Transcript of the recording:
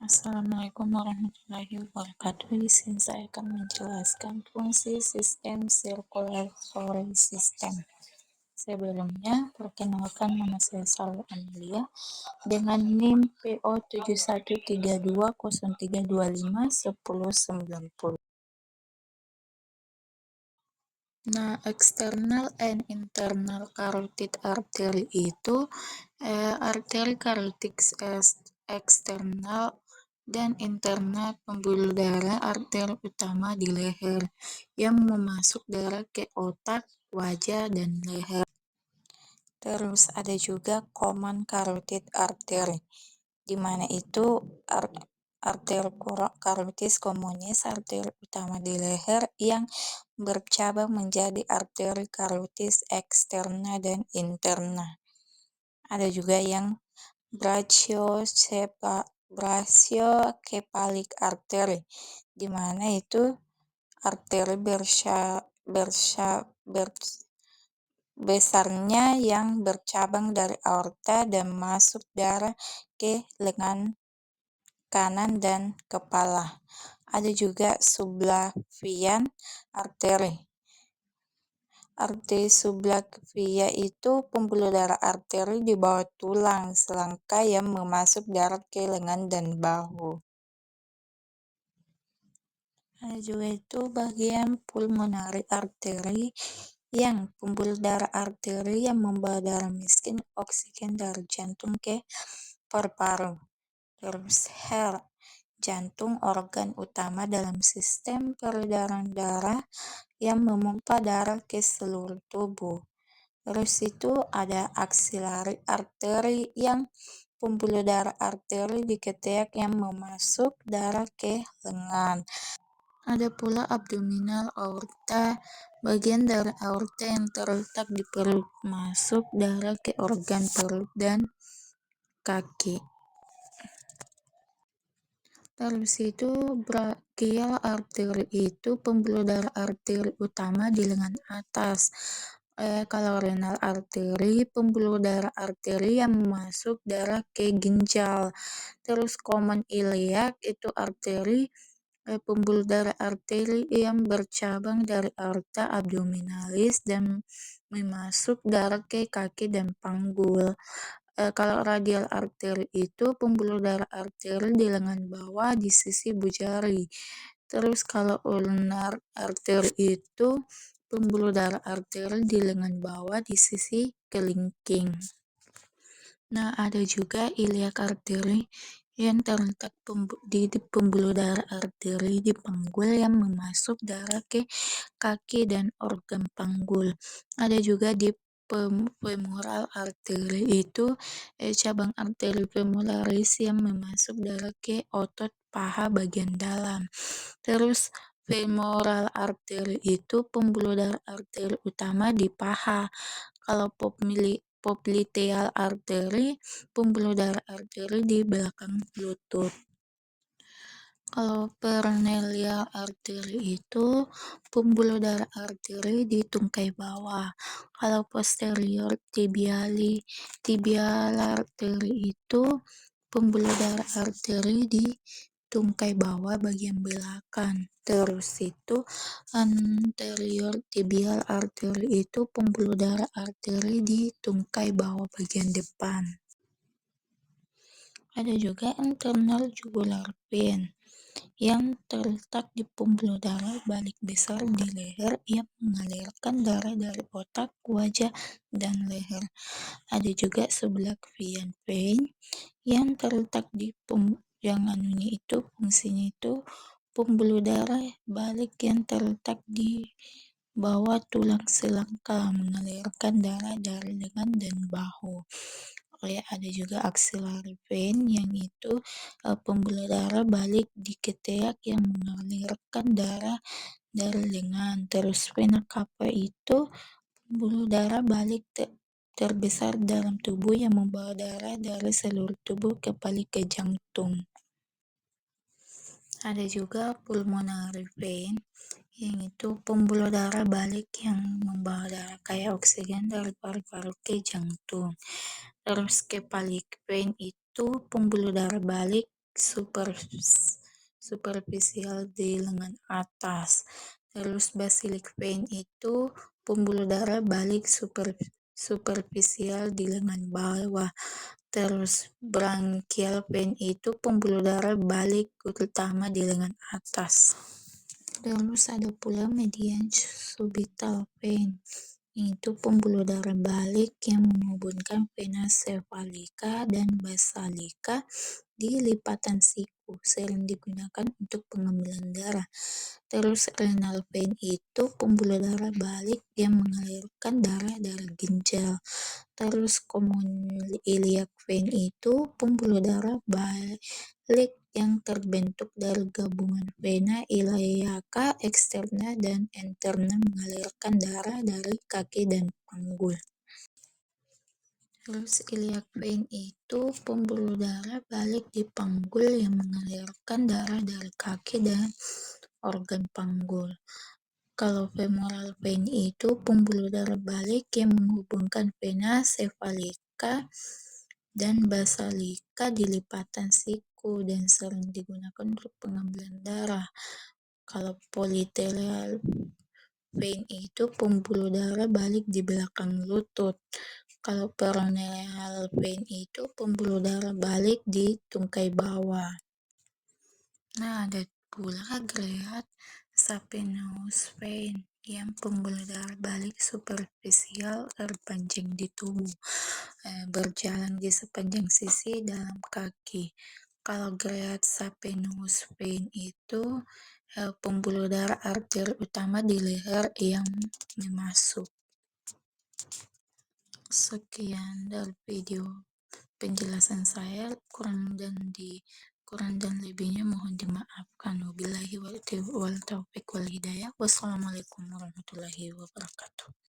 Assalamualaikum warahmatullahi wabarakatuh. Di sini saya akan menjelaskan fungsi sistem circulatory system. Sebelumnya, perkenalkan nama saya Salwa Amelia dengan NIM PO713203251090. Nah, external and internal carotid artery itu arteri karotik eksternal dan internal pembuluh darah arteri utama di leher yang memasuk darah ke otak, wajah, dan leher. Terus ada juga common carotid artery, di mana itu arteri carotis communis, arteri utama di leher yang bercabang menjadi arteri karotis eksterna dan interna. Ada juga yang brachiocephalic artery, di mana itu arteri besarnya yang bercabang dari aorta dan masuk darah ke lengan kanan dan kepala. Ada juga subclavian artery. Arteri subclavia itu pembuluh darah arteri di bawah tulang selangkah yang memasuk darah ke lengan dan bahu. Ada juga itu bagian pulmonary artery, yang pembuluh darah arteri yang membawa darah miskin oksigen dari jantung ke paru-paru. Terus heart, jantung organ utama dalam sistem peredaran darah yang memompa darah ke seluruh tubuh. Terus itu ada axillary artery, yang pembuluh darah arteri di ketiak yang memasuk darah ke lengan. Ada pula abdominal aorta, bagian dari aorta yang terletak di perut, masuk darah ke organ perut dan kaki. Terus itu brachial artery itu pembuluh darah arteri utama di lengan atas. Kalau renal artery, pembuluh darah arteri yang masuk darah ke ginjal. Terus common iliac itu arteri, pembuluh darah arteri yang bercabang dari aorta abdominalis dan memasuk darah ke kaki dan panggul. Kalau radial arteri itu pembuluh darah arteri di lengan bawah di sisi bujari. Terus kalau ulnar arteri itu pembuluh darah arteri di lengan bawah di sisi kelingking. Nah, ada juga iliac artery yang terletak di pembuluh darah arteri di panggul yang memasuk darah ke kaki dan organ panggul. Ada juga di femoral artery itu cabang arteri femolaris yang memasuk darah ke otot paha bagian dalam. Terus femoral artery itu pembuluh darah arteri utama di paha. Kalau popliteal artery, pembuluh darah arteri di belakang lutut. Kalau peroneal artery itu pembuluh darah arteri di tungkai bawah. Kalau posterior tibial artery itu pembuluh darah arteri di tungkai bawah bagian belakang. Terus itu anterior tibial artery itu pembuluh darah arteri di tungkai bawah bagian depan. Ada juga internal jugular vein yang terletak di pembuluh darah balik besar di leher yang mengalirkan darah dari otak, wajah, dan leher. Ada juga subclavian vein yang terletak di fungsinya itu pembuluh darah balik yang terletak di bawah tulang selangkah mengalirkan darah dari lengan dan bahu. Ada juga axillary vein yang itu pembuluh darah balik di ketiak yang mengalirkan darah dari lengan. Terus vena cava itu pembuluh darah balik terbesar dalam tubuh yang membawa darah dari seluruh tubuh kembali ke jantung. Ada juga pulmonary vein, yang itu pembuluh darah balik yang membawa darah kaya oksigen dari paru-paru ke jantung. Terus cephalic vein itu pembuluh darah balik superficial di lengan atas. Terus basilik vein itu pembuluh darah balik superficial di lengan bawah. Terus branchial vein itu pembuluh darah balik utama di lengan atas. Terus ada pula median subital vein, itu pembuluh darah balik yang menghubungkan vena cephalica dan basalika di lipatan siku, sering digunakan untuk pengambilan darah. Terus renal vein itu pembuluh darah balik yang mengalirkan darah dari ginjal. Terus common iliac vein itu pembuluh darah balik yang terbentuk dari gabungan vena iliaca eksterna dan interna mengalirkan darah dari kaki dan panggul. Terus iliac vein itu pembuluh darah balik di panggul yang mengalirkan darah dari kaki dan organ panggul. Kalau femoral vein itu pembuluh darah balik yang menghubungkan vena cephalica dan basalika di lipatan siku dan sering digunakan untuk pengambilan darah. Kalau polyteral vein itu pembuluh darah balik di belakang lutut. Kalau peroneal vein itu pembuluh darah balik di tungkai bawah. Nah, ada pula great saphenous vein yang pembuluh darah balik superficial terpanjang di tubuh, berjalan di sepanjang sisi dalam kaki. Kalau great saphenous vein itu pembuluh darah arteri utama di leher yang masuk. Sekian dari video penjelasan saya, kurang dan lebihnya mohon dimaafkan. Wabillahi wal taufiq wal hidayah. Wassalamualaikum warahmatullahi wabarakatuh.